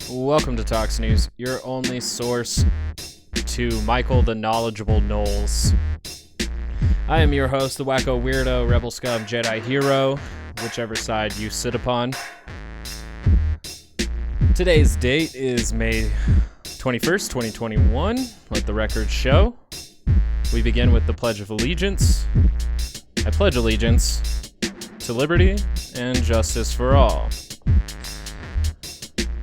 Welcome to Talks News, your only source to Michael the Knowledgeable Knowles. I am your host, the wacko weirdo, rebel scum, Jedi hero, whichever side you sit upon. Today's date is May 21st, 2021. Let the record show. We begin with the Pledge of Allegiance. I pledge allegiance to liberty and justice for all.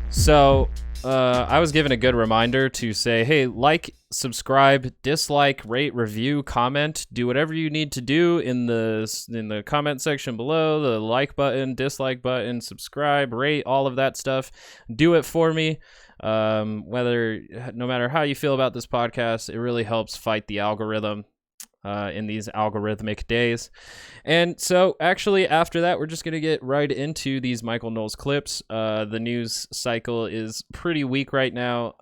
So, I was given a good reminder to say, hey, like, subscribe, dislike, rate, review, comment, do whatever you need to do in the comment section below, the like button, dislike button, subscribe, rate, all of that stuff. Do it for me. No matter how you feel about this podcast, it really helps fight the algorithm in these algorithmic days. And so actually after that, we're just going to get right into these Michael Knowles clips. The news cycle is pretty weak right now.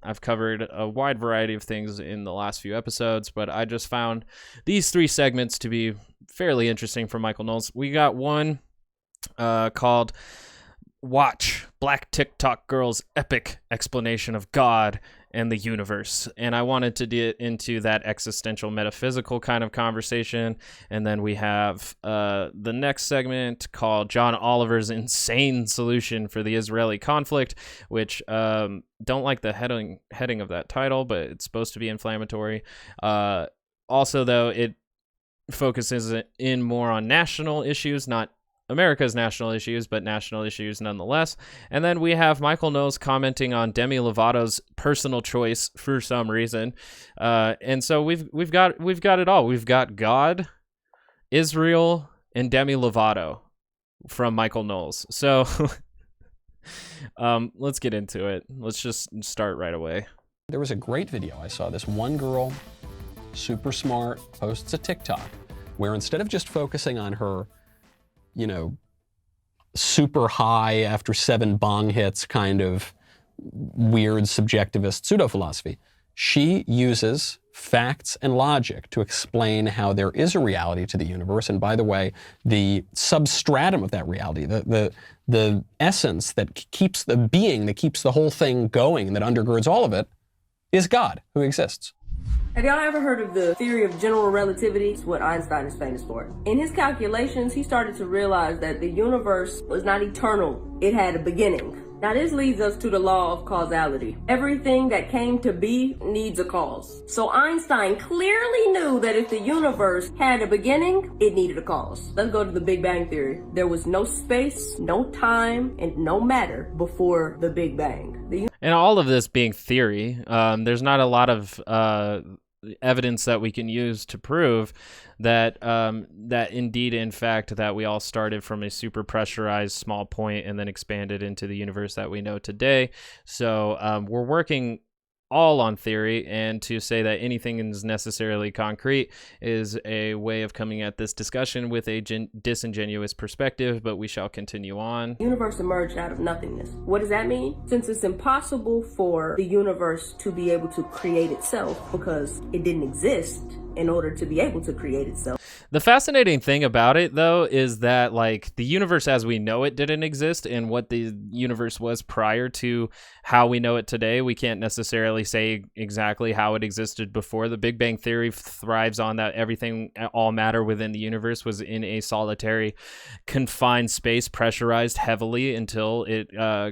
I've covered a wide variety of things in the last few episodes, but I just found these three segments to be fairly interesting from Michael Knowles. We got one called Watch Black TikTok Girl's Epic Explanation of God and the Universe. And I wanted to get into that existential metaphysical kind of conversation. And then we have the next segment called John Oliver's Insane Solution for the Israeli Conflict, which don't like the heading of that title, but it's supposed to be inflammatory. Also, though, it focuses in more on national issues, not America's national issues, but national issues nonetheless. And then we have Michael Knowles commenting on Demi Lovato's personal choice for some reason. And so we've got it all. We've got God, Israel, and Demi Lovato from Michael Knowles. So let's get into it. Let's just start right away. There was a great video I saw. This one girl, super smart, posts a TikTok where instead of just focusing on her super high after 7 bong hits kind of weird subjectivist pseudo-philosophy, she uses facts and logic to explain how there is a reality to the universe. And by the way, the substratum of that reality, the essence that keeps the being, that keeps the whole thing going, that undergirds all of it, is God, who exists. Have y'all ever heard of the theory of general relativity? It's what Einstein is famous for. In his calculations, he started to realize that the universe was not eternal. It had a beginning. Now this leads us to the law of causality. Everything that came to be needs a cause. So Einstein clearly knew that if the universe had a beginning, it needed a cause. Let's go to the Big Bang Theory. There was no space, no time, and no matter before the Big Bang. And all of this being theory, there's not a lot of evidence that we can use to prove that that indeed, in fact, that we all started from a super pressurized small point and then expanded into the universe that we know today. So we're working all on theory, and to say that anything is necessarily concrete is a way of coming at this discussion with a disingenuous perspective, but we shall continue on. The universe emerged out of nothingness. What does that mean? Since it's impossible for the universe to be able to create itself because it didn't exist in order to be able to create itself. The fascinating thing about it, though, is that like the universe as we know it didn't exist, and what the universe was prior to how we know it today, we can't necessarily say exactly how it existed before. The Big Bang Theory thrives on that everything, all matter within the universe was in a solitary, confined space, pressurized heavily until it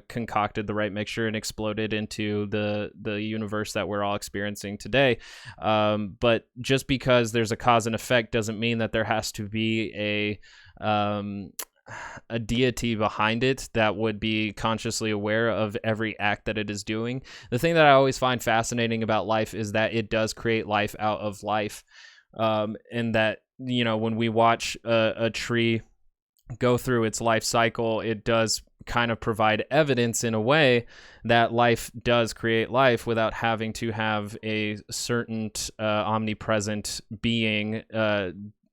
concocted the right mixture and exploded into the universe that we're all experiencing today. But just because there's a cause and effect doesn't mean that there has to be a deity behind it that would be consciously aware of every act that it is doing. The thing that I always find fascinating about life is that it does create life out of life, and that when we watch a tree go through its life cycle, it does kind of provide evidence in a way that life does create life without having to have a certain omnipresent being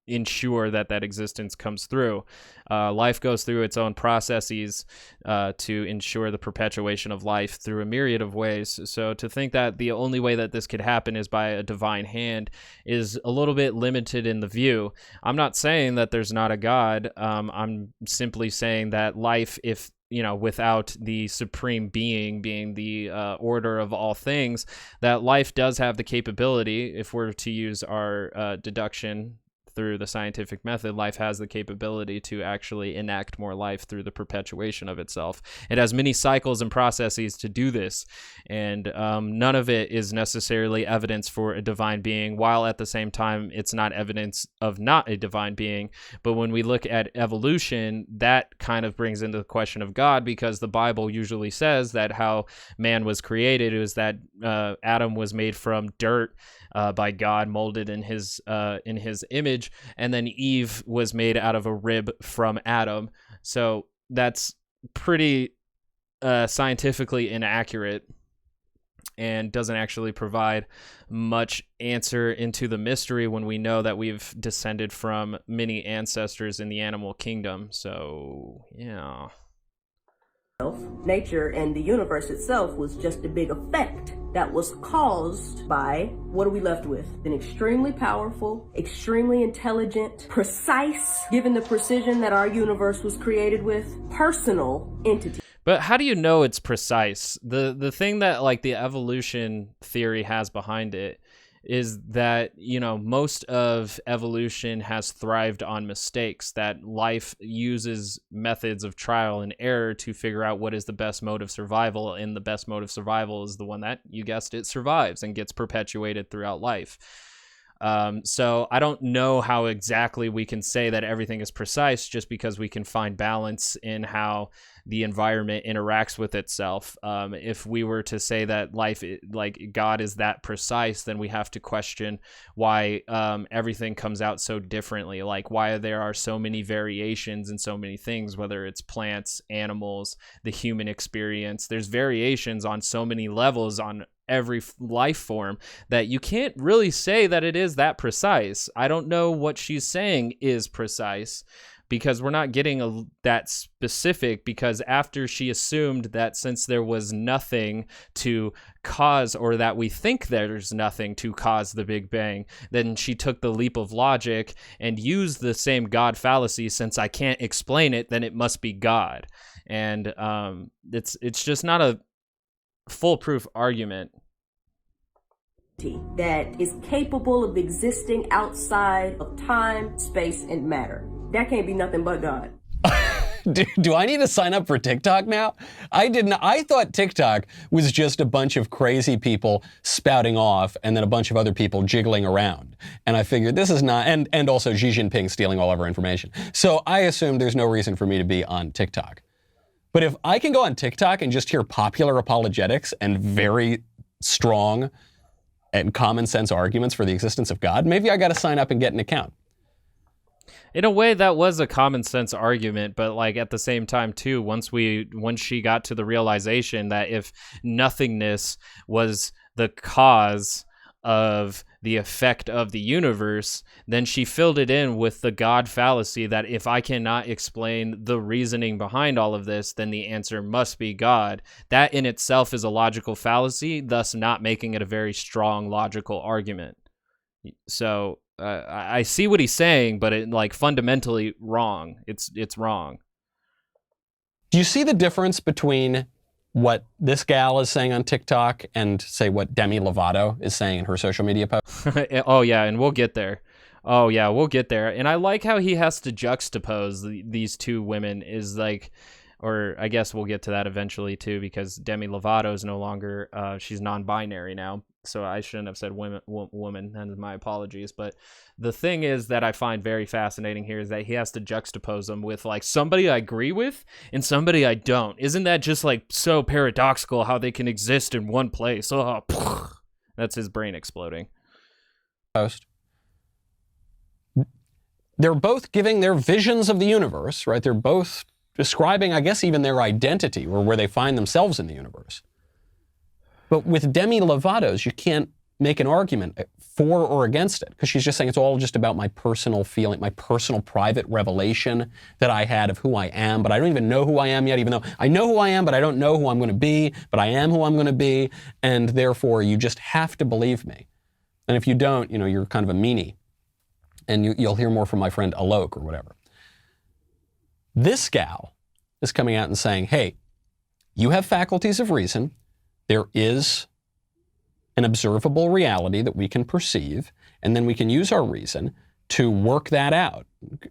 ensure that existence comes through. Life goes through its own processes to ensure the perpetuation of life through a myriad of ways. So to think that the only way that this could happen is by a divine hand is a little bit limited in the view. I'm not saying that there's not a God. I'm simply saying that life, if without the supreme being the order of all things, that life does have the capability, if we're to use our deduction through the scientific method, life has the capability to actually enact more life through the perpetuation of itself. It has many cycles and processes to do this, and none of it is necessarily evidence for a divine being, while at the same time it's not evidence of not a divine being. But when we look at evolution, that kind of brings into the question of God, because the Bible usually says that how man was created is that Adam was made from dirt by God, molded in his image, and then Eve was made out of a rib from Adam. So that's pretty scientifically inaccurate and doesn't actually provide much answer into the mystery when we know that we've descended from many ancestors in the animal kingdom. So, yeah. Nature and the universe itself was just a big effect that was caused by, what are we left with? An extremely powerful, extremely intelligent, precise, given the precision that our universe was created with, personal entity. But how do you know it's precise? The thing that like the evolution theory has behind it is that, most of evolution has thrived on mistakes, that life uses methods of trial and error to figure out what is the best mode of survival, and the best mode of survival is the one that, you guessed it, survives and gets perpetuated throughout life. So I don't know how exactly we can say that everything is precise, just because we can find balance in how the environment interacts with itself. If we were to say that life, like God, is that precise, then we have to question why everything comes out so differently. Like why there are so many variations in so many things, whether it's plants, animals, the human experience. There's variations on so many levels on every life form that you can't really say that it is that precise. I don't know what she's saying is precise, because we're not getting that specific, because after she assumed that since there was nothing to cause, or that we think there's nothing to cause the Big Bang, then she took the leap of logic and used the same God fallacy: since I can't explain it, then it must be God. And it's just not a foolproof argument. That is capable of existing outside of time, space, and matter. That can't be nothing but God. Do I need to sign up for TikTok now? I didn't. I thought TikTok was just a bunch of crazy people spouting off and then a bunch of other people jiggling around. And I figured this is not, and also Xi Jinping stealing all of our information. So I assumed there's no reason for me to be on TikTok. But if I can go on TikTok and just hear popular apologetics and very strong and common sense arguments for the existence of God, maybe I got to sign up and get an account. In a way, that was a common sense argument, but like at the same time too, once she got to the realization that if nothingness was the cause of the effect of the universe, then she filled it in with the God fallacy that if I cannot explain the reasoning behind all of this, then the answer must be God. That in itself is a logical fallacy, thus not making it a very strong logical argument. So I see what he's saying, but it like fundamentally wrong. It's wrong. Do you see the difference between what this gal is saying on TikTok and, say, what Demi Lovato is saying in her social media post? Oh, yeah, and we'll get there. Oh, yeah, we'll get there. And I like how he has to juxtapose these two women is like, or I guess we'll get to that eventually, too, because Demi Lovato is no longer, she's non-binary now. So I shouldn't have said woman, and my apologies. But the thing is that I find very fascinating here is that he has to juxtapose them with like somebody I agree with and somebody I don't. Isn't that just like so paradoxical how they can exist in one place? Oh, that's his brain exploding. They're both giving their visions of the universe, right? They're both describing, I guess, even their identity or where they find themselves in the universe. But with Demi Lovato's, you can't make an argument for or against it because she's just saying it's all just about my personal feeling, my personal private revelation that I had of who I am, but I don't even know who I am yet, even though I know who I am, but I don't know who I'm going to be, but I am who I'm going to be, and therefore you just have to believe me. And if you don't, you're kind of a meanie. And you'll hear more from my friend Alok or whatever. This gal is coming out and saying, hey, you have faculties of reason. There is an observable reality that we can perceive, and then we can use our reason to work that out,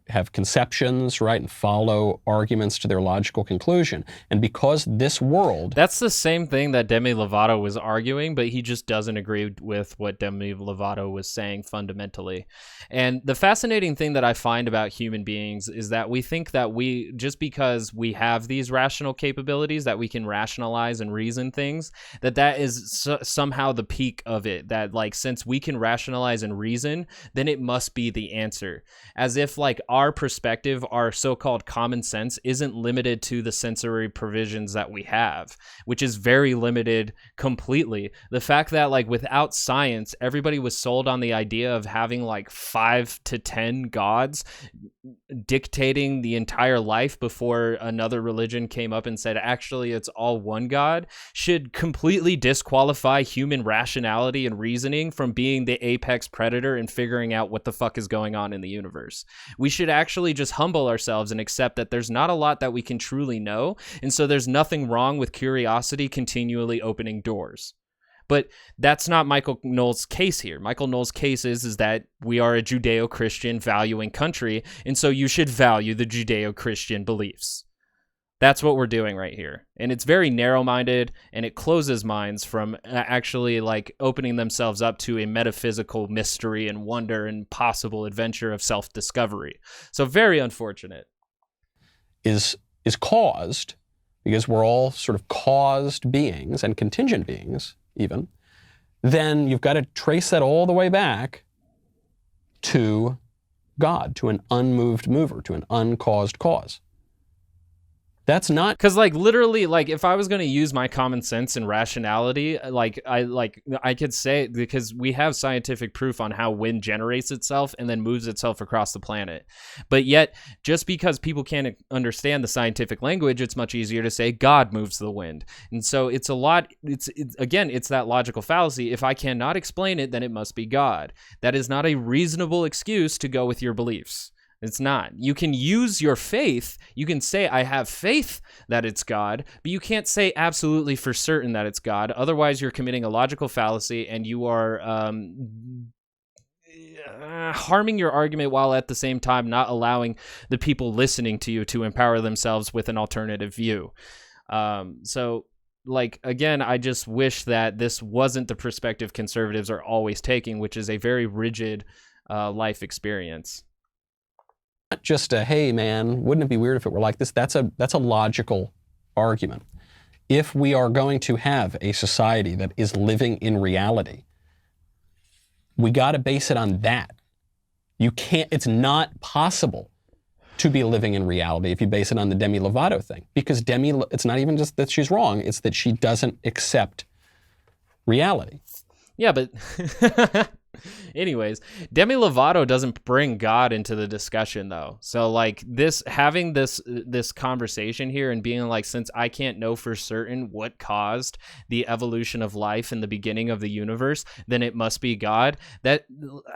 have conceptions, right, and follow arguments to their logical conclusion. And because this world... That's the same thing that Demi Lovato was arguing, but he just doesn't agree with what Demi Lovato was saying fundamentally. And the fascinating thing that I find about human beings is that we think that we, just because we have these rational capabilities, that we can rationalize and reason things, that is somehow the peak of it. That, like, since we can rationalize and reason, then it must be the answer. As if, like, our perspective, our so-called common sense, isn't limited to the sensory provisions that we have, which is very limited completely. The fact that, like, without science, everybody was sold on the idea of having like 5 to 10 gods dictating the entire life before another religion came up and said, actually, it's all one God, should completely disqualify human rationality and reasoning from being the apex predator and figuring out what the fuck is going on in the universe. We should actually just humble ourselves and accept that there's not a lot that we can truly know, and so there's nothing wrong with curiosity continually opening doors. But that's not Michael Knowles' case here. Michael Knowles' case is that we are a Judeo-Christian valuing country, and so you should value the Judeo-Christian beliefs. That's what we're doing right here. And it's very narrow-minded, and it closes minds from actually, like, opening themselves up to a metaphysical mystery and wonder and possible adventure of self-discovery. So very unfortunate. Is caused, because we're all sort of caused beings and contingent beings, even, then you've got to trace that all the way back to God, to an unmoved mover, to an uncaused cause. That's not... Because, like, literally, like, if I was going to use my common sense and rationality, I could say, because we have scientific proof on how wind generates itself and then moves itself across the planet. But yet, just because people can't understand the scientific language, it's much easier to say God moves the wind. And so it's a lot, it's that logical fallacy. If I cannot explain it, then it must be God. That is not a reasonable excuse to go with your beliefs. It's not. You can use your faith. You can say, I have faith that it's God, but you can't say absolutely for certain that it's God. Otherwise, you're committing a logical fallacy and you are harming your argument while at the same time not allowing the people listening to you to empower themselves with an alternative view. So, like, again, I just wish that this wasn't the perspective conservatives are always taking, which is a very rigid life experience. Not just a, hey man, wouldn't it be weird if it were like this? That's a logical argument. If we are going to have a society that is living in reality, we got to base it on that. You can't, it's not possible to be living in reality if you base it on the Demi Lovato thing. Because it's not even just that she's wrong, it's that she doesn't accept reality. Yeah, but anyways, Demi Lovato doesn't bring God into the discussion, though. So, like, having this conversation here and being like, since I can't know for certain what caused the evolution of life in the beginning of the universe, then it must be God. That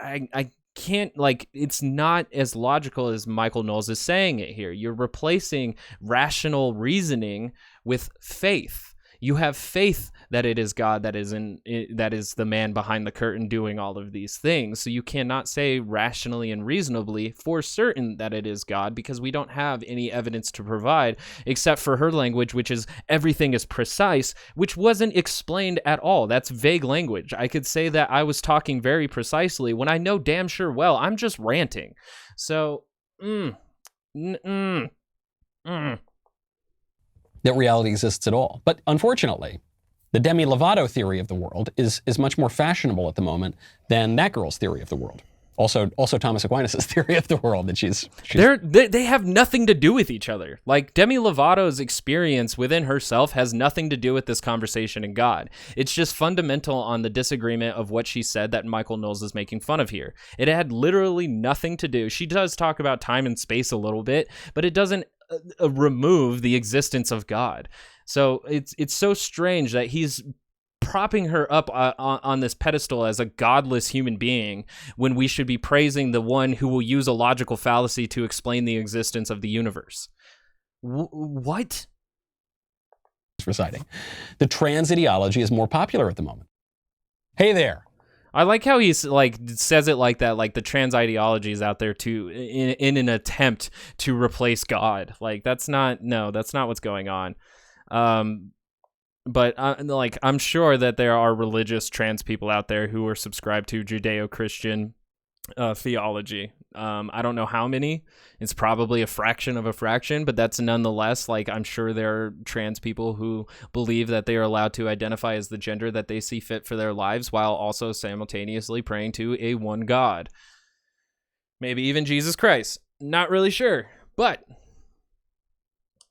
I can't, like, it's not as logical as Michael Knowles is saying it here. You're replacing rational reasoning with faith. You have faith that it is God that is the man behind the curtain doing all of these things. So you cannot say rationally and reasonably for certain that it is God, because we don't have any evidence to provide except for her language, which is everything is precise, which wasn't explained at all. That's vague language. I could say that I was talking very precisely when I know damn sure well I'm just ranting. So, that reality exists at all. But unfortunately, the Demi Lovato theory of the world is much more fashionable at the moment than that girl's theory of the world. Also Thomas Aquinas' theory of the world, that they have nothing to do with each other. Like, Demi Lovato's experience within herself has nothing to do with this conversation and God. It's just fundamental on the disagreement of what she said that Michael Knowles is making fun of here. It had literally nothing to do. She does talk about time and space a little bit, but it doesn't remove the existence of God. So it's so strange that he's propping her up on this pedestal as a godless human being when we should be praising the one who will use a logical fallacy to explain the existence of the universe. What? Reciting. The trans ideology is more popular at the moment. Hey there. I like how he's like says it like that, like the trans ideology is out there to in an attempt to replace God. Like that's not what's going on. But like I'm sure that there are religious trans people out there who are subscribed to Judeo-Christian theology. I don't know how many. It's probably a fraction of a fraction, but that's nonetheless, like, I'm sure there are trans people who believe that they are allowed to identify as the gender that they see fit for their lives while also simultaneously praying to a one God. Maybe even Jesus Christ. Not really sure. But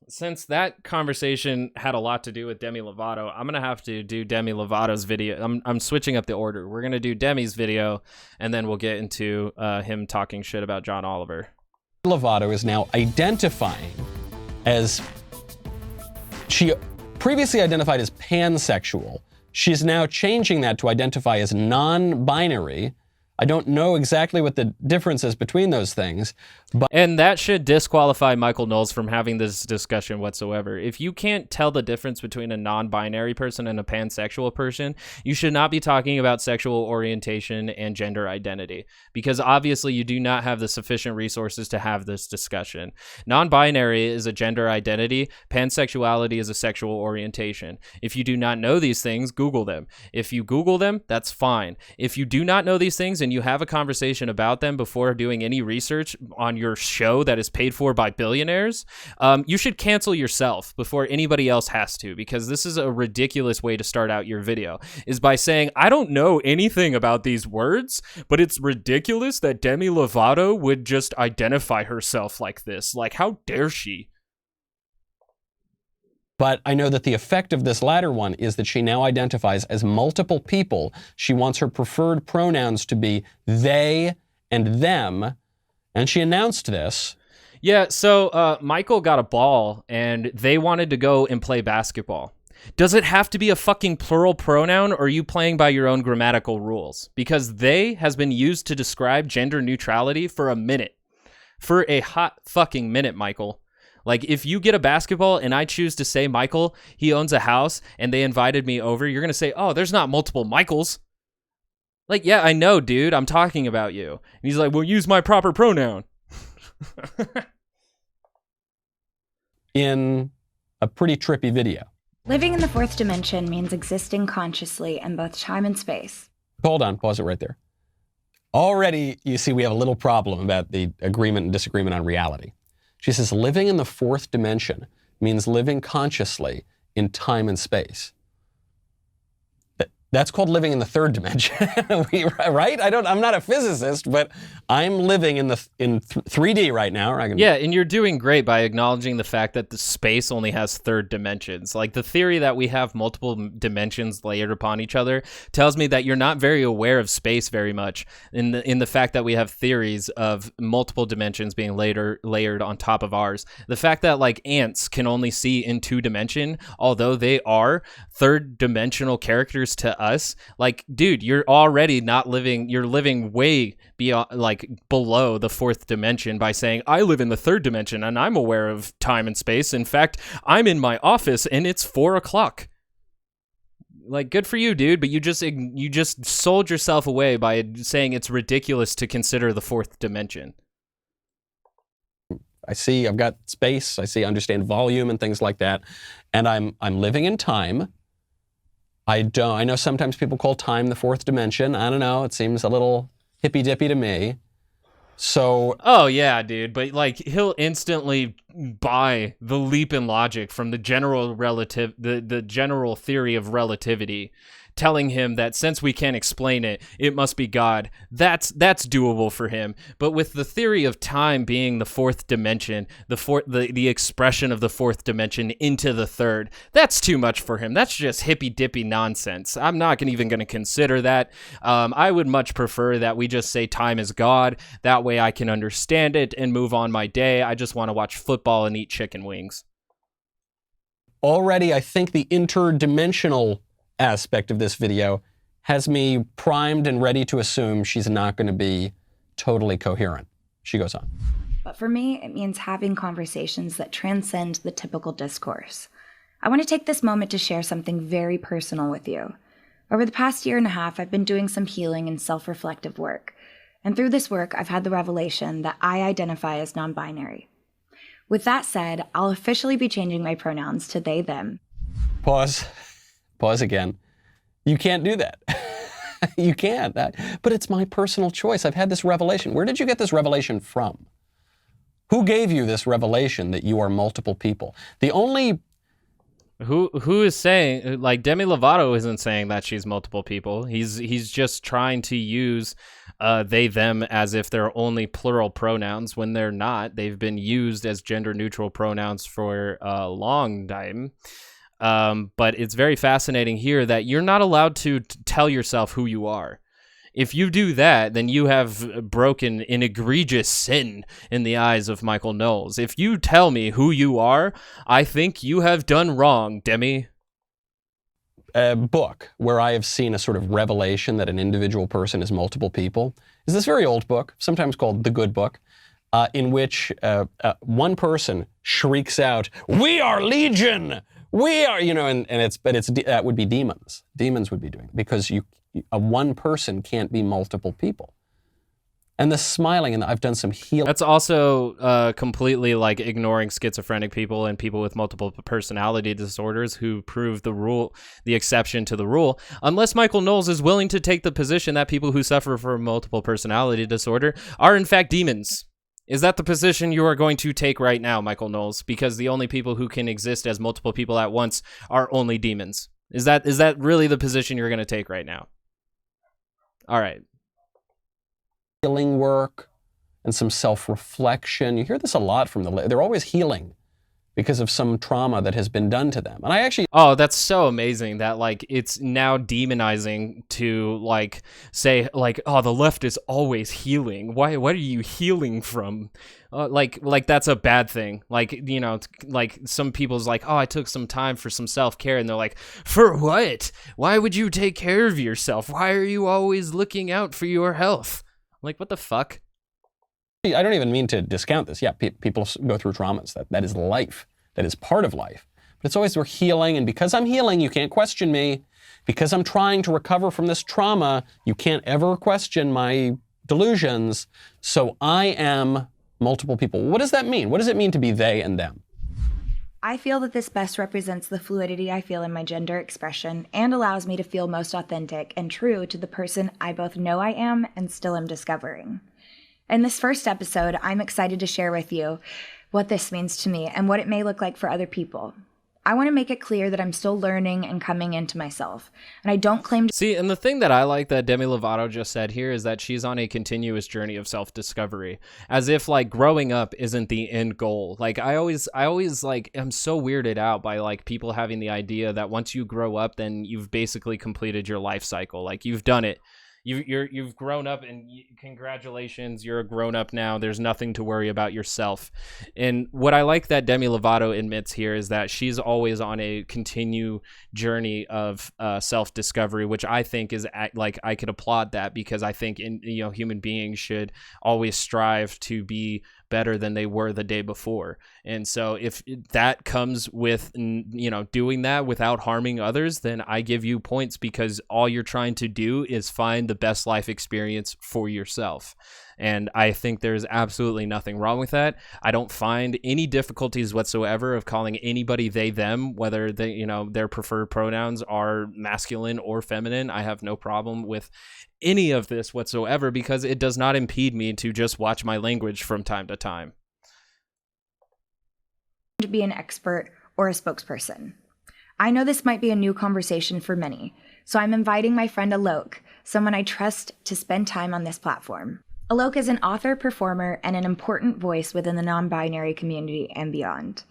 since that conversation had a lot to do with Demi Lovato, I'm going to have to do Demi Lovato's video. I'm switching up the order. We're going to do Demi's video, and then we'll get into him talking shit about John Oliver. Lovato is now identifying as, she previously identified as pansexual. She's now changing that to identify as non-binary. I don't know exactly what the difference is between those things, but... And that should disqualify Michael Knowles from having this discussion whatsoever. If you can't tell the difference between a non-binary person and a pansexual person, you should not be talking about sexual orientation and gender identity, because obviously you do not have the sufficient resources to have this discussion. Non-binary is a gender identity. Pansexuality is a sexual orientation. If you do not know these things, Google them. If you Google them, that's fine. If you do not know these things and you have a conversation about them before doing any research on your show that is paid for by billionaires, you should cancel yourself before anybody else has to, because this is a ridiculous way to start out your video, is by saying, I don't know anything about these words, but it's ridiculous that Demi Lovato would just identify herself like this. Like, how dare she? But I know that the effect of this latter one is that she now identifies as multiple people. She wants her preferred pronouns to be they and them. And she announced this. Yeah, so Michael got a ball and they wanted to go and play basketball. Does it have to be a fucking plural pronoun, or are you playing by your own grammatical rules? Because they has been used to describe gender neutrality for a minute. For a hot fucking minute, Michael. Like, if you get a basketball and I choose to say Michael, he owns a house, and they invited me over, you're going to say, oh, there's not multiple Michaels. Like, yeah, I know, dude. I'm talking about you. And he's like, well, use my proper pronoun. In a pretty trippy video. Living in the fourth dimension means existing consciously in both time and space. Hold on, pause it right there. Already, you see, we have a little problem about the agreement and disagreement on reality. She says living in the fourth dimension means living consciously in time and space. That's called living in the third dimension, right? I'm not a physicist, but I'm living in 3D right now. Yeah, and you're doing great by acknowledging the fact that the space only has third dimensions. Like, the theory that we have multiple dimensions layered upon each other tells me that you're not very aware of space very much in the fact that we have theories of multiple dimensions being layered on top of ours. The fact that, like, ants can only see in 2D, although they are third dimensional characters to us, like, dude, you're already not living, you're living way beyond, like, below the fourth dimension by saying, I live in the third dimension and I'm aware of time and space. In fact, I'm in my office and it's 4 o'clock. Like, good for you, dude, but you just sold yourself away by saying it's ridiculous to consider the fourth dimension. I see, I've got space, I understand volume and things like that, and I'm living in time. I know sometimes people call time the fourth dimension. I don't know, it seems a little hippy-dippy to me. So... Oh, yeah, dude, but, like, he'll instantly buy the leap in logic from the general the general theory of relativity, telling him that since we can't explain it, it must be God. That's doable for him. But with the theory of time being the fourth dimension, the expression of the fourth dimension into the third, that's too much for him. That's just hippy-dippy nonsense. I'm not even going to consider that. I would much prefer that we just say time is God. That way I can understand it and move on my day. I just want to watch football and eat chicken wings. Already, I think the interdimensional aspect of this video has me primed and ready to assume she's not going to be totally coherent. She goes on. But for me, it means having conversations that transcend the typical discourse. I want to take this moment to share something very personal with you. Over the past year and a half, I've been doing some healing and self-reflective work. And through this work, I've had the revelation that I identify as non-binary. With that said, I'll officially be changing my pronouns to they, them. Pause. Pause again. You can't do that. You can't. But it's my personal choice. I've had this revelation. Where did you get this revelation from? Who gave you this revelation that you are multiple people? The only... Who is saying, like, Demi Lovato isn't saying that she's multiple people. He's just trying to use they, them as if they're only plural pronouns when they're not. They've been used as gender neutral pronouns for a long time. But it's very fascinating here that you're not allowed to tell yourself who you are. If you do that, then you have broken an egregious sin in the eyes of Michael Knowles. If you tell me who you are, I think you have done wrong, Demi. A book where I have seen a sort of revelation that an individual person is multiple people is this very old book, sometimes called The Good Book, in which one person shrieks out, "We are legion! We are," that would be demons. Demons would be doing it because one person can't be multiple people. And the smiling, and I've done some healing. That's also completely like ignoring schizophrenic people and people with multiple personality disorders who prove the exception to the rule. Unless Michael Knowles is willing to take the position that people who suffer from multiple personality disorder are in fact demons. Is that the position you are going to take right now, Michael Knowles? Because the only people who can exist as multiple people at once are only demons. Is that really the position you're going to take right now? All right. Healing work and some self-reflection. You hear this a lot from they're always healing because of some trauma that has been done to them. And I actually... Oh, that's so amazing that, like, it's now demonizing to, like, say, like, oh, the left is always healing. What are you healing from? Like that's a bad thing. Like, you know, like some people's like, oh, I took some time for some self-care, and they're like, for what? Why would you take care of yourself? Why are you always looking out for your health? Like, what the fuck? I don't even mean to discount this. Yeah, people go through traumas. That is life. That is part of life. But it's always we're healing, and because I'm healing, you can't question me. Because I'm trying to recover from this trauma, you can't ever question my delusions. So I am multiple people. What does that mean? What does it mean to be they and them? I feel that this best represents the fluidity I feel in my gender expression and allows me to feel most authentic and true to the person I both know I am and still am discovering. In this first episode, I'm excited to share with you what this means to me and what it may look like for other people. I want to make it clear that I'm still learning and coming into myself, and I don't claim to... See, and the thing that I like that Demi Lovato just said here is that she's on a continuous journey of self-discovery, as if, like, growing up isn't the end goal. Like, I always, like, am so weirded out by, like, people having the idea that once you grow up, then you've basically completed your life cycle. Like, you've done it. You've grown up, and congratulations, you're a grown up now. There's nothing to worry about yourself. And what I like that Demi Lovato admits here is that she's always on a continue journey of self-discovery, which I think is like, I could applaud that, because I think human beings should always strive to be better than they were the day before. And so if that comes with, doing that without harming others, then I give you points, because all you're trying to do is find the best life experience for yourself. And I think there's absolutely nothing wrong with that. I don't find any difficulties whatsoever of calling anybody they, them, whether they, their preferred pronouns are masculine or feminine. I have no problem with any of this whatsoever, because it does not impede me to just watch my language from time to time. To be an expert or a spokesperson. I know this might be a new conversation for many, so I'm inviting my friend Alok, someone I trust, to spend time on this platform. Alok is an author, performer, and an important voice within the non-binary community and beyond.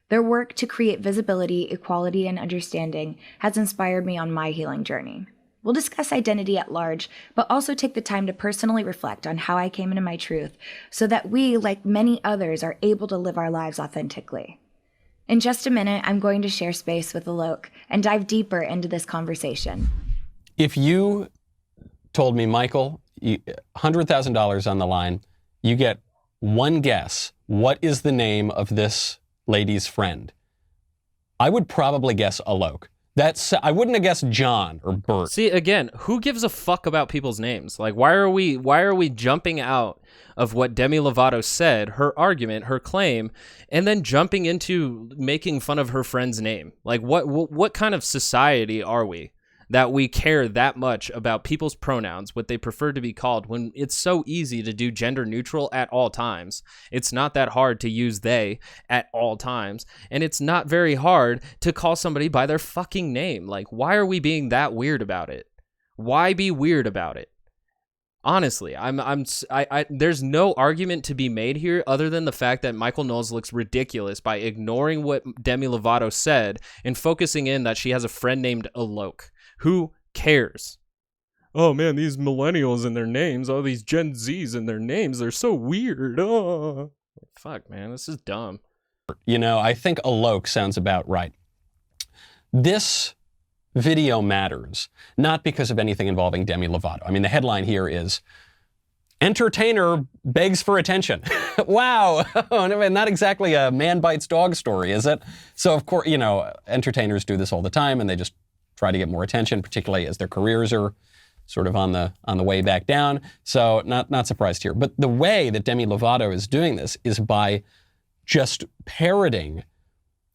Their work to create visibility, equality, and understanding has inspired me on my healing journey. We'll discuss identity at large, but also take the time to personally reflect on how I came into my truth so that we, like many others, are able to live our lives authentically. In just a minute, I'm going to share space with Alok and dive deeper into this conversation. If you told me, Michael, $100,000 on the line, you get one guess. What is the name of this lady's friend? I would probably guess Alok. I wouldn't have guessed John or Bert. See, again, who gives a fuck about people's names? Like, why are we jumping out of what Demi Lovato said, her argument, her claim, and then jumping into making fun of her friend's name? Like, what kind of society are we that we care that much about people's pronouns, what they prefer to be called, when it's so easy to do gender neutral at all times? It's not that hard to use they at all times, and it's not very hard to call somebody by their fucking name. Like, why are we being that weird about it? Why be weird about it? Honestly, there's no argument to be made here other than the fact that Michael Knowles looks ridiculous by ignoring what Demi Lovato said and focusing in that she has a friend named Alok. Who cares? Oh man, these millennials and their names, all these Gen Zs and their names, they're so weird. Oh. Fuck, man, this is dumb. You know, I think Alok sounds about right. This video matters, not because of anything involving Demi Lovato. I mean, the headline here is, entertainer begs for attention. Wow, not exactly a man bites dog story, is it? So of course, you know, entertainers do this all the time, and they just try to get more attention, particularly as their careers are sort of on the way back down. So not surprised here. But the way that Demi Lovato is doing this is by just parroting.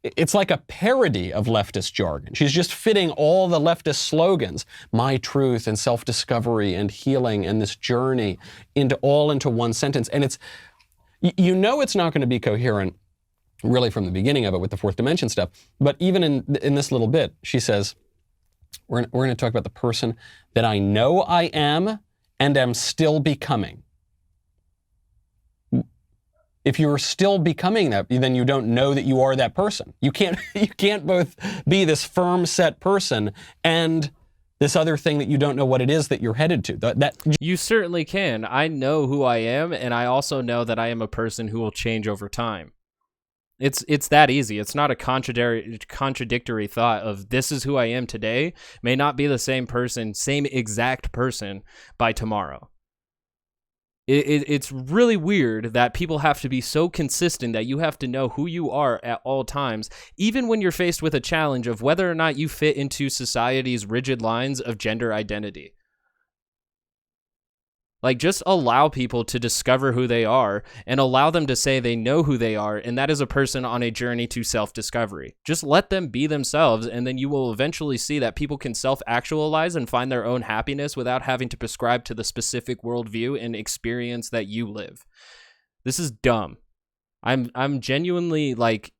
It's like a parody of leftist jargon. She's just fitting all the leftist slogans, my truth and self-discovery and healing and this journey, into one sentence. And it's, you know, it's not going to be coherent really from the beginning of it with the fourth dimension stuff. But even in this little bit, she says, we're going to talk about the person that I know I am and am still becoming. If you're still becoming that, then you don't know that you are that person. You can't both be this firm set person and this other thing that you don't know what it is that you're headed to. You certainly can. I know who I am, and I also know that I am a person who will change over time. It's that easy. It's not a contradictory thought of this is who I am today may not be the same person, same exact person by tomorrow. It's really weird that people have to be so consistent that you have to know who you are at all times, even when you're faced with a challenge of whether or not you fit into society's rigid lines of gender identity. Like, just allow people to discover who they are and allow them to say they know who they are, and that is a person on a journey to self-discovery. Just let them be themselves, and then you will eventually see that people can self-actualize and find their own happiness without having to prescribe to the specific worldview and experience that you live. This is dumb. I'm genuinely, like,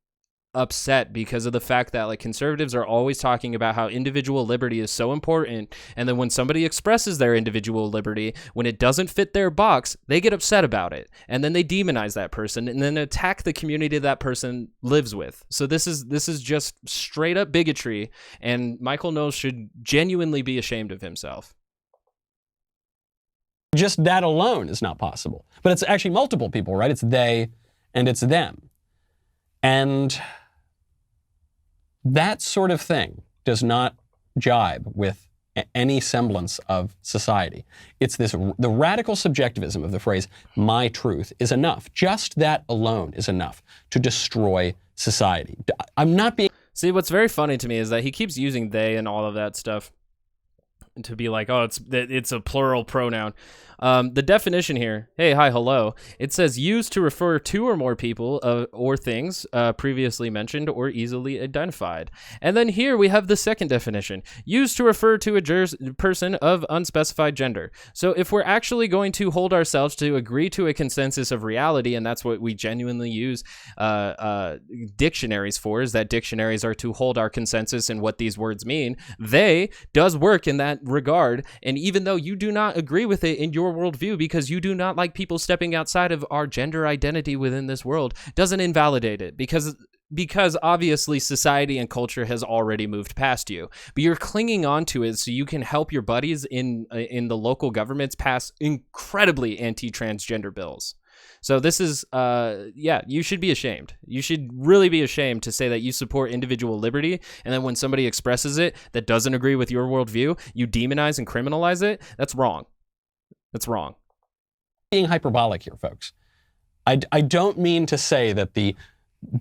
upset because of the fact that, like, conservatives are always talking about how individual liberty is so important, and then when somebody expresses their individual liberty, when it doesn't fit their box, they get upset about it, and then they demonize that person and then attack the community that person lives with. So this is just straight up bigotry, and Michael Knowles should genuinely be ashamed of himself. Just that alone is not possible. But it's actually multiple people, right? It's they and it's them. And that sort of thing does not jibe with any semblance of society. It's the radical subjectivism of the phrase, my truth is enough. Just that alone is enough to destroy society. I'm not being... See, what's very funny to me is that he keeps using they and all of that stuff to be like, oh, it's a plural pronoun. The definition here, hey, hi, hello, it says used to refer to or more people or things previously mentioned or easily identified. And then here we have the second definition, used to refer to a person of unspecified gender. So if we're actually going to hold ourselves to agree to a consensus of reality, and that's what we genuinely use dictionaries for, is that dictionaries are to hold our consensus in what these words mean, they does work in that regard. And even though you do not agree with it in your worldview because you do not like people stepping outside of our gender identity within this world, doesn't invalidate it because obviously society and culture has already moved past you, but you're clinging on to it so you can help your buddies in the local governments pass incredibly anti-transgender bills. So this is, you should be ashamed. You should really be ashamed to say that you support individual liberty, and then when somebody expresses it that doesn't agree with your worldview, you demonize and criminalize it. That's wrong. That's wrong. Being hyperbolic here, folks. I don't mean to say that the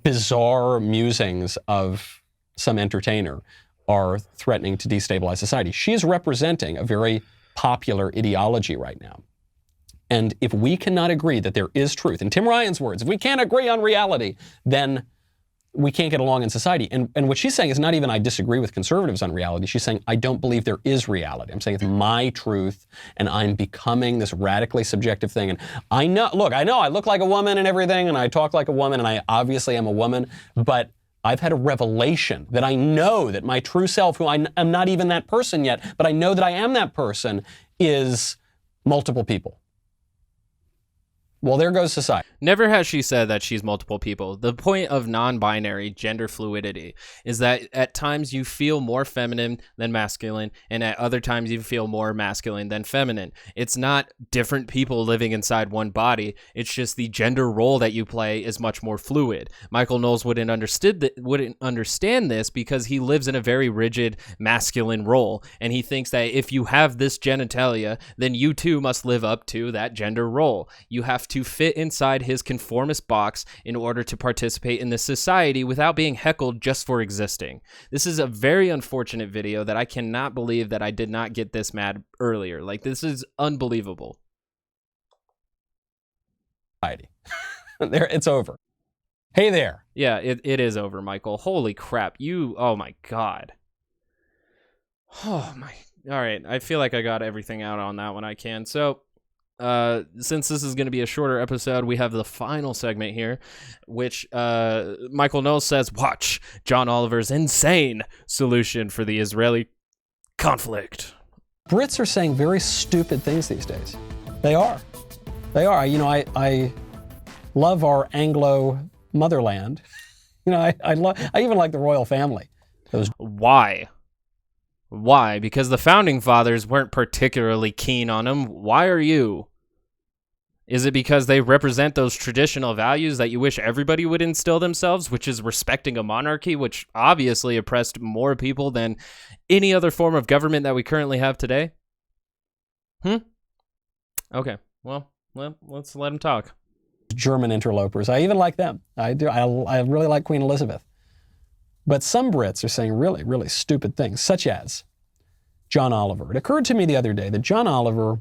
bizarre musings of some entertainer are threatening to destabilize society. She is representing a very popular ideology right now. And if we cannot agree that there is truth, in Tim Ryan's words, if we can't agree on reality, then we can't get along in society. And what she's saying is not even I disagree with conservatives on reality. She's saying I don't believe there is reality. I'm saying it's my truth, and I'm becoming this radically subjective thing. And I know I look like a woman and everything, and I talk like a woman, and I obviously am a woman, but I've had a revelation that I know that my true self, who I am not even that person yet, but I know that I am that person, is multiple people. Well, there goes society. Never has she said that she's multiple people. The point of non-binary gender fluidity is that at times you feel more feminine than masculine, and at other times you feel more masculine than feminine. It's not different people living inside one body. It's just the gender role that you play is much more fluid. Michael Knowles wouldn't understand this because he lives in a very rigid masculine role, and he thinks that if you have this genitalia, then you too must live up to that gender role. You have to fit inside his conformist box in order to participate in this society without being heckled just for existing. This is a very unfortunate video that I cannot believe that I did not get this mad earlier. Like, this is unbelievable. There, it's over. Hey there. Yeah, it is over, Michael. Holy crap. Oh my God. Oh my, all right. I feel like I got everything out on that one I can. So, since this is going to be a shorter episode, we have the final segment here, which Michael Knowles says, watch John Oliver's insane solution for the Israeli conflict. Brits are saying very stupid things these days. They are. They are. You know, I love our Anglo motherland. You know, I even like the royal family. Why? Why? Because the founding fathers weren't particularly keen on him. Why are you? Is it because they represent those traditional values that you wish everybody would instill themselves, which is respecting a monarchy, which obviously oppressed more people than any other form of government that we currently have today? Okay. Well, let's let him talk. German interlopers. I even like them. I do. I really like Queen Elizabeth. But some Brits are saying really, really stupid things, such as John Oliver. It occurred to me the other day that John Oliver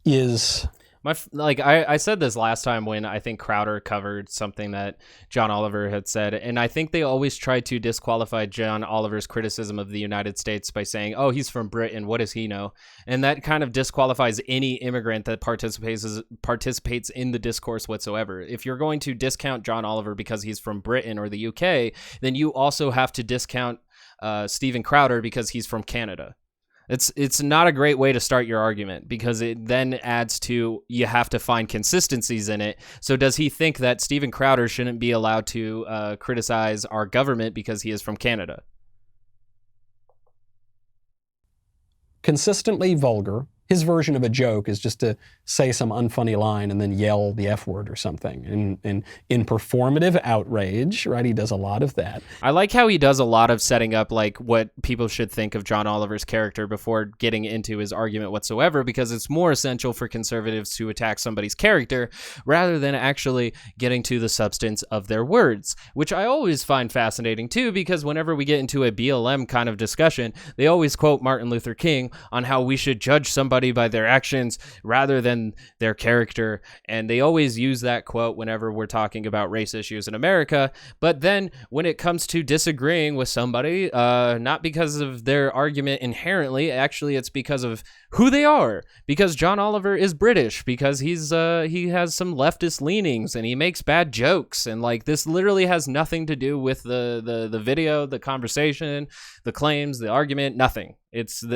is... I said this last time when I think Crowder covered something that John Oliver had said, and I think they always try to disqualify John Oliver's criticism of the United States by saying, oh, he's from Britain, what does he know? And that kind of disqualifies any immigrant that participates in the discourse whatsoever. If you're going to discount John Oliver because he's from Britain or the UK, then you also have to discount Stephen Crowder because he's from Canada. It's not a great way to start your argument because it then adds to you have to find consistencies in it. So does he think that Stephen Crowder shouldn't be allowed to criticize our government because he is from Canada? Consistently vulgar. His version of a joke is just to say some unfunny line and then yell the F word or something. In performative outrage, right? He does a lot of that. I like how he does a lot of setting up like what people should think of John Oliver's character before getting into his argument whatsoever, because it's more essential for conservatives to attack somebody's character rather than actually getting to the substance of their words, which I always find fascinating too, because whenever we get into a BLM kind of discussion, they always quote Martin Luther King on how we should judge somebody by their actions rather than their character. And they always use that quote whenever we're talking about race issues in America. But then when it comes to disagreeing with somebody, not because of their argument inherently, actually it's because of who they are. Because John Oliver is British, because he has some leftist leanings and he makes bad jokes. And like this literally has nothing to do with the video, the conversation, the claims, the argument, nothing.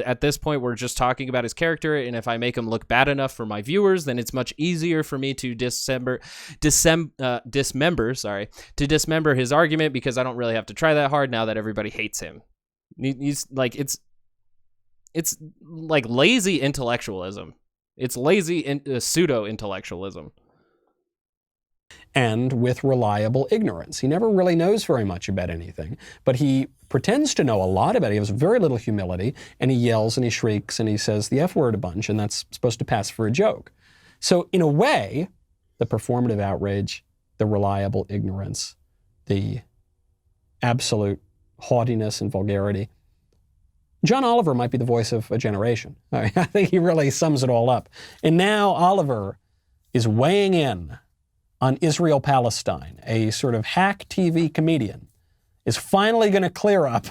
At this point, we're just talking about his character, and if I make him look bad enough for my viewers, then it's much easier for me to dismember his argument because I don't really have to try that hard now that everybody hates him. He's like it's like lazy intellectualism. It's lazy pseudo-intellectualism. And with reliable ignorance. He never really knows very much about anything, but he pretends to know a lot about it. He has very little humility, and he yells and he shrieks and he says the F word a bunch, and that's supposed to pass for a joke. So in a way, the performative outrage, the reliable ignorance, the absolute haughtiness and vulgarity. John Oliver might be the voice of a generation. I think he really sums it all up. And now Oliver is weighing in on Israel-Palestine. A sort of hack TV comedian is finally going to clear up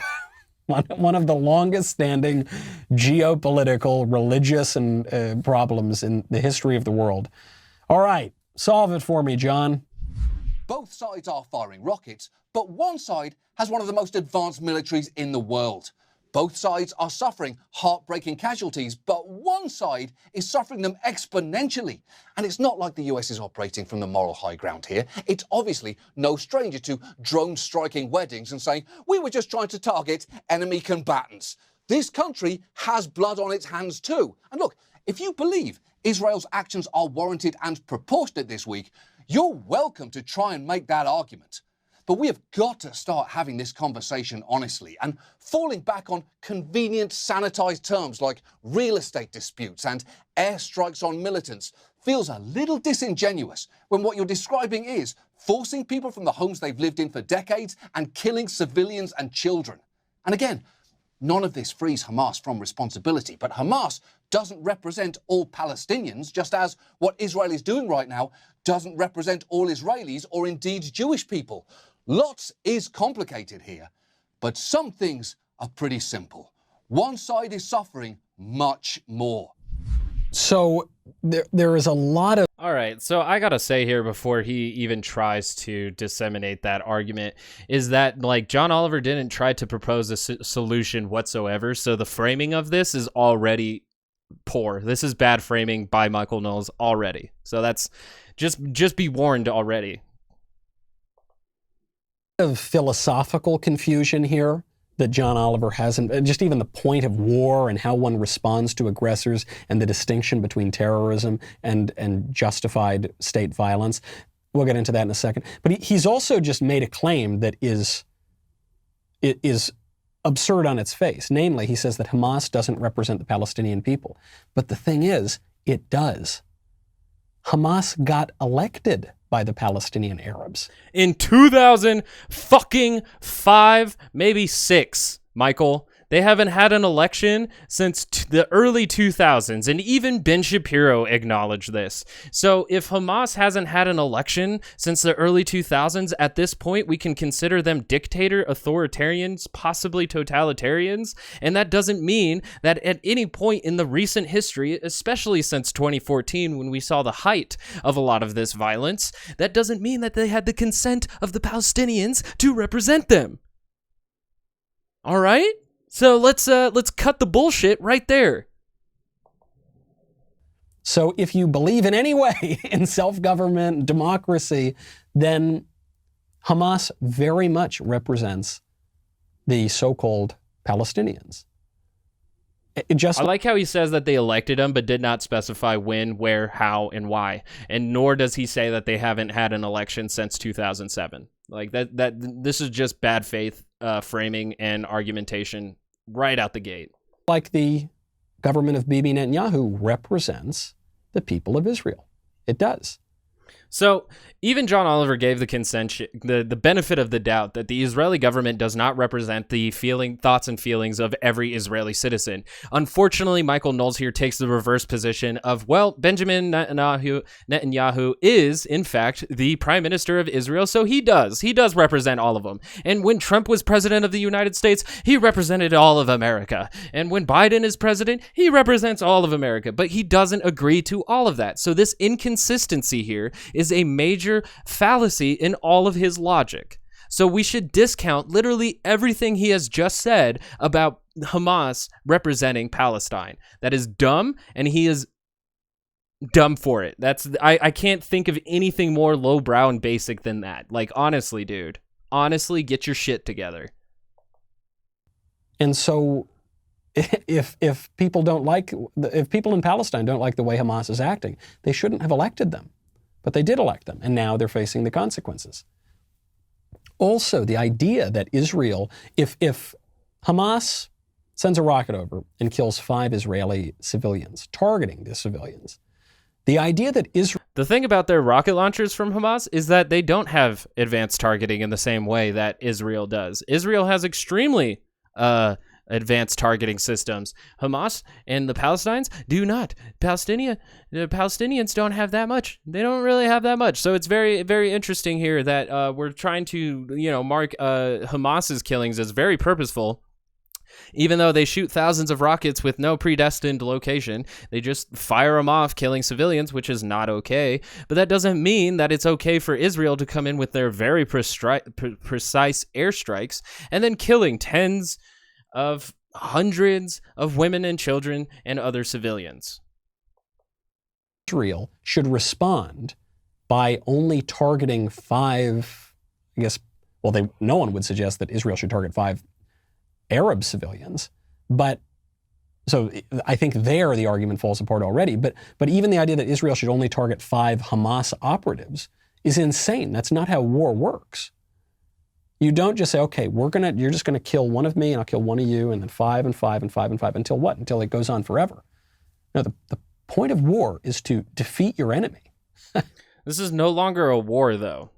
one of the longest-standing geopolitical, religious, and problems in the history of the world. All right, solve it for me, John. Both sides are firing rockets, but one side has one of the most advanced militaries in the world. Both sides are suffering heartbreaking casualties, but one side is suffering them exponentially. And it's not like the US is operating from the moral high ground here. It's obviously no stranger to drone-striking weddings and saying, we were just trying to target enemy combatants. This country has blood on its hands too. And look, if you believe Israel's actions are warranted and proportionate this week, you're welcome to try and make that argument. But we have got to start having this conversation honestly, and falling back on convenient sanitized terms like real estate disputes and airstrikes on militants feels a little disingenuous when what you're describing is forcing people from the homes they've lived in for decades and killing civilians and children. And again, none of this frees Hamas from responsibility, but Hamas doesn't represent all Palestinians, just as what Israel is doing right now doesn't represent all Israelis or indeed Jewish people. Lots is complicated here, but some things are pretty simple. One side is suffering much more. So there is a lot of... All right, so I gotta say here before he even tries to disseminate that argument is that, like, John Oliver didn't try to propose a solution whatsoever, so the framing of this is already poor. This is bad framing by Michael Knowles already. So that's just be warned already. Of philosophical confusion here that John Oliver hasn't, just even the point of war and how one responds to aggressors and the distinction between terrorism and justified state violence. We'll get into that in a second. But he's also just made a claim that is absurd on its face. Namely, he says that Hamas doesn't represent the Palestinian people. But the thing is, it does. Hamas got elected by the Palestinian Arabs. In 2005, maybe 6, Michael. They haven't had an election since the early 2000s, and even Ben Shapiro acknowledged this. So if Hamas hasn't had an election since the early 2000s, at this point, we can consider them dictator, authoritarians, possibly totalitarians, and that doesn't mean that at any point in the recent history, especially since 2014 when we saw the height of a lot of this violence, that doesn't mean that they had the consent of the Palestinians to represent them. All right? So let's cut the bullshit right there. So if you believe in any way in self-government, democracy, then Hamas very much represents the so-called Palestinians. I like how he says that they elected him, but did not specify when, where, how, and why. And nor does he say that they haven't had an election since 2007. Like that this is just bad faith framing and argumentation right out the gate. Like the government of Bibi Netanyahu represents the people of Israel. It does. So even John Oliver gave the the benefit of the doubt that the Israeli government does not represent the thoughts and feelings of every Israeli citizen. Unfortunately, Michael Knowles here takes the reverse position of, well, Benjamin Netanyahu is, in fact, the prime minister of Israel, so he does represent all of them. And when Trump was president of the United States, he represented all of America. And when Biden is president, he represents all of America. But he doesn't agree to all of that. So this inconsistency here is a major fallacy in all of his logic. So we should discount literally everything he has just said about Hamas representing Palestine. That is dumb, and he is dumb for it. I can't think of anything more lowbrow and basic than that. Like, honestly, dude. Honestly, get your shit together. And so if people in Palestine don't like the way Hamas is acting, they shouldn't have elected them. But they did elect them, and now they're facing the consequences. Also, the idea that Israel, if Hamas sends a rocket over and kills 5 Israeli civilians, targeting the civilians, The idea that Israel... The thing about their rocket launchers from Hamas is that they don't have advanced targeting in the same way that Israel does. Israel has extremely advanced targeting systems. Hamas and the Palestinians do not. The Palestinians don't have that much. They don't really have that much. So it's very, very interesting here that we're trying to, mark Hamas's killings as very purposeful. Even though they shoot thousands of rockets with no predestined location, they just fire them off, killing civilians, which is not okay. But that doesn't mean that it's okay for Israel to come in with their very precise airstrikes and then killing tens of hundreds of women and children and other civilians. Israel should respond by only targeting 5, no one would suggest that Israel should target 5 Arab civilians, but so I think there the argument falls apart already. But even the idea that Israel should only target 5 Hamas operatives is insane. That's not how war works. You don't just say, okay, you're just gonna kill one of me and I'll kill one of you, and then 5 and 5 and 5 and 5 until what? Until it goes on forever. No, the point of war is to defeat your enemy. This is no longer a war, though.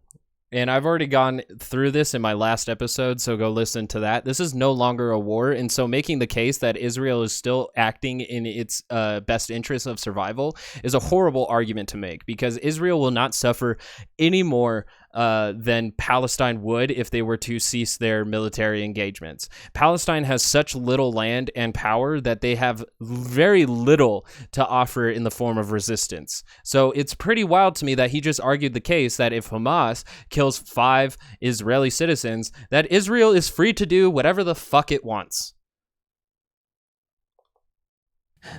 And I've already gone through this in my last episode, so go listen to that. This is no longer a war, and so making the case that Israel is still acting in its best interest of survival is a horrible argument to make, because Israel will not suffer any more than Palestine would if they were to cease their military engagements. Palestine has such little land and power that they have very little to offer in the form of resistance. So it's pretty wild to me that he just argued the case that if Hamas kills 5 Israeli citizens, that Israel is free to do whatever the fuck it wants.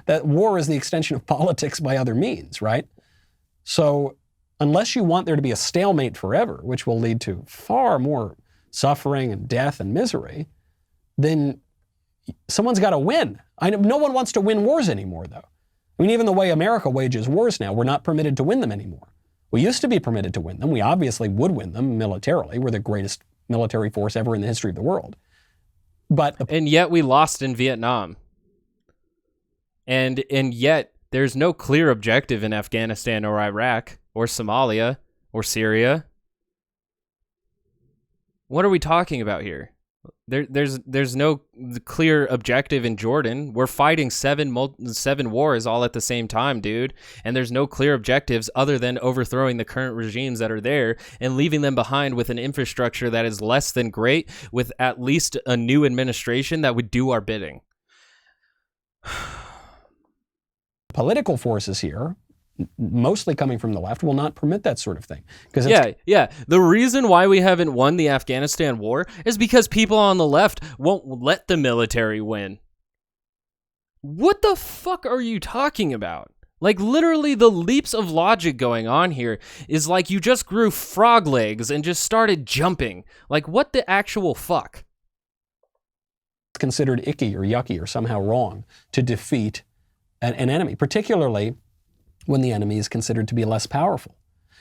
That war is the extension of politics by other means, right? So unless you want there to be a stalemate forever, which will lead to far more suffering and death and misery, then someone's got to win. No one wants to win wars anymore, though. I mean, even the way America wages wars now, we're not permitted to win them anymore. We used to be permitted to win them. We obviously would win them militarily. We're the greatest military force ever in the history of the world. And yet we lost in Vietnam. And yet there's no clear objective in Afghanistan or Iraq or Somalia or Syria. What are we talking about here? There's no clear objective in Jordan. We're fighting 7 wars all at the same time, dude. And there's no clear objectives other than overthrowing the current regimes that are there and leaving them behind with an infrastructure that is less than great, with at least a new administration that would do our bidding. Political forces here, mostly coming from the left, will not permit that sort of thing. Yeah. The reason why we haven't won the Afghanistan war is because people on the left won't let the military win. What the fuck are you talking about? Like, literally, the leaps of logic going on here is like you just grew frog legs and just started jumping. Like, what the actual fuck? It's considered icky or yucky or somehow wrong to defeat an enemy, particularly when the enemy is considered to be less powerful.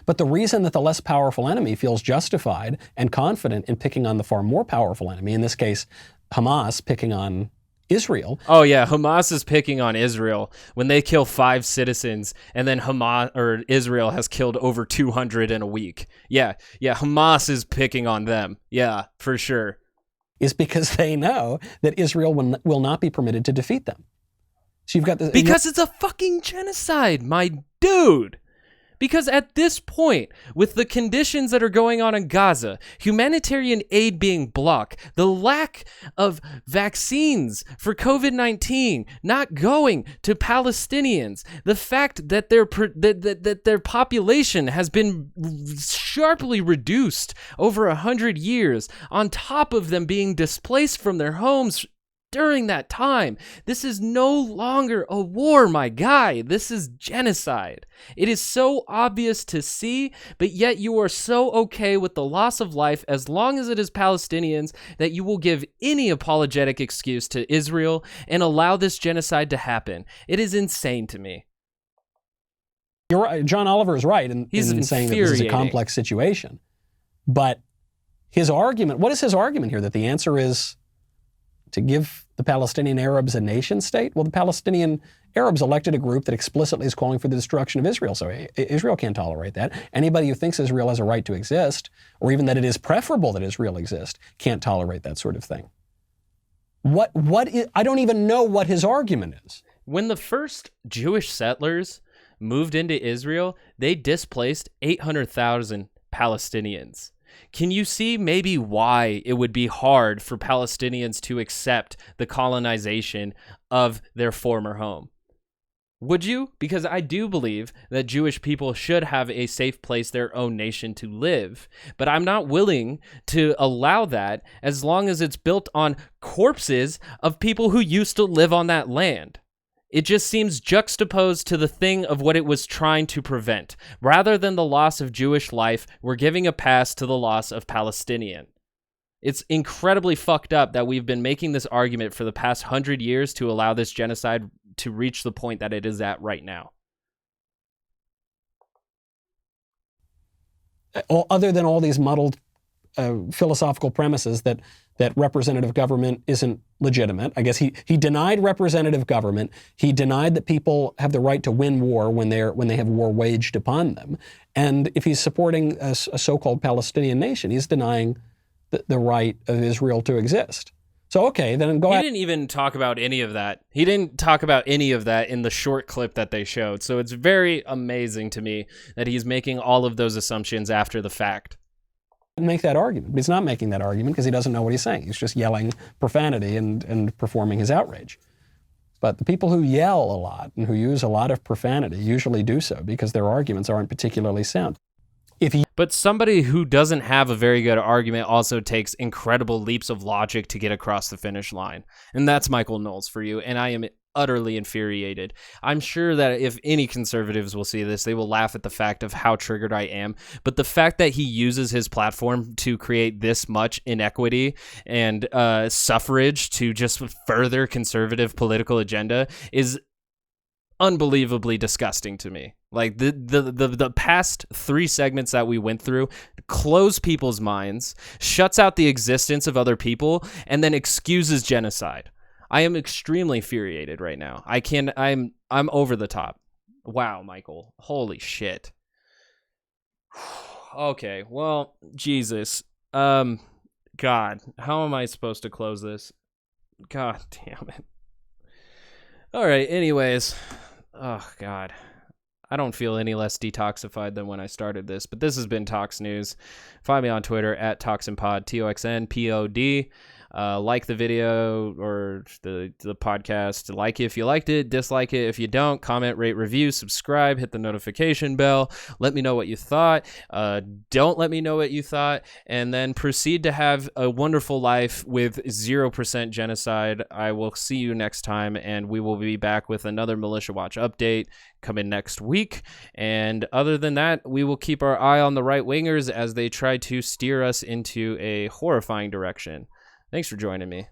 But the reason that the less powerful enemy feels justified and confident in picking on the far more powerful enemy, in this case, Hamas picking on Israel. Oh yeah, Hamas is picking on Israel when they kill 5 citizens, and then Israel has killed over 200 in a week. Yeah, Hamas is picking on them. Yeah, for sure. Is because they know that Israel will not be permitted to defeat them. So you've got this, because it's a fucking genocide, my dude. Because at this point, with the conditions that are going on in Gaza, humanitarian aid being blocked, the lack of vaccines for COVID-19 not going to Palestinians, the fact that their population has been sharply reduced over 100 years, on top of them being displaced from their homes during that time. This is no longer a war, my guy. This is genocide. It is so obvious to see, but yet you are so okay with the loss of life as long as it is Palestinians that you will give any apologetic excuse to Israel and allow this genocide to happen. It is insane to me. You're right. John Oliver is right in saying that this is a complex situation. But his argument, what is his argument here? That the answer is to give the Palestinian Arabs a nation state? Well, the Palestinian Arabs elected a group that explicitly is calling for the destruction of Israel. So Israel can't tolerate that. Anybody who thinks Israel has a right to exist, or even that it is preferable that Israel exist, can't tolerate that sort of thing. I don't even know what his argument is. When the first Jewish settlers moved into Israel, they displaced 800,000 Palestinians. Can you see maybe why it would be hard for Palestinians to accept the colonization of their former home? Would you? Because I do believe that Jewish people should have a safe place, their own nation to live. But I'm not willing to allow that as long as it's built on corpses of people who used to live on that land. It just seems juxtaposed to the thing of what it was trying to prevent. Rather than the loss of Jewish life, we're giving a pass to the loss of Palestinian. It's incredibly fucked up that we've been making this argument for the past 100 years to allow this genocide to reach the point that it is at right now. Other than all these muddled philosophical premises that representative government isn't legitimate. I guess he denied representative government. He denied that people have the right to win war when they have war waged upon them. And if he's supporting a so-called Palestinian nation, he's denying the right of Israel to exist. So, okay, then go ahead. He didn't even talk about any of that. He didn't talk about any of that in the short clip that they showed. So it's very amazing to me that he's making all of those assumptions after the fact. Make that argument. But he's not making that argument because he doesn't know what he's saying. He's just yelling profanity and performing his outrage. But the people who yell a lot and who use a lot of profanity usually do so because their arguments aren't particularly sound. But somebody who doesn't have a very good argument also takes incredible leaps of logic to get across the finish line. And that's Michael Knowles for you. And I am utterly infuriated. I'm sure that if any conservatives will see this, they will laugh at the fact of how triggered I am. But the fact that he uses his platform to create this much inequity and suffrage to just further conservative political agenda is unbelievably disgusting to me. Like the past 3 segments that we went through close people's minds, shuts out the existence of other people, and then excuses genocide. I am extremely infuriated right now. I'm over the top. Wow, Michael. Holy shit. Okay, well, Jesus. God, how am I supposed to close this? God damn it. All right, anyways. Oh, God. I don't feel any less detoxified than when I started this, but this has been Tox News. Find me on Twitter at ToxinPod, TOXNPOD. Like the video or the podcast. Like it if you liked it, dislike it if you don't. Comment, rate, review, subscribe, hit the notification bell. Let me know what you thought. Don't let me know what you thought. And then proceed to have a wonderful life with 0% genocide. I will see you next time, and we will be back with another Militia Watch update coming next week. And other than that, we will keep our eye on the right-wingers as they try to steer us into a horrifying direction. Thanks for joining me.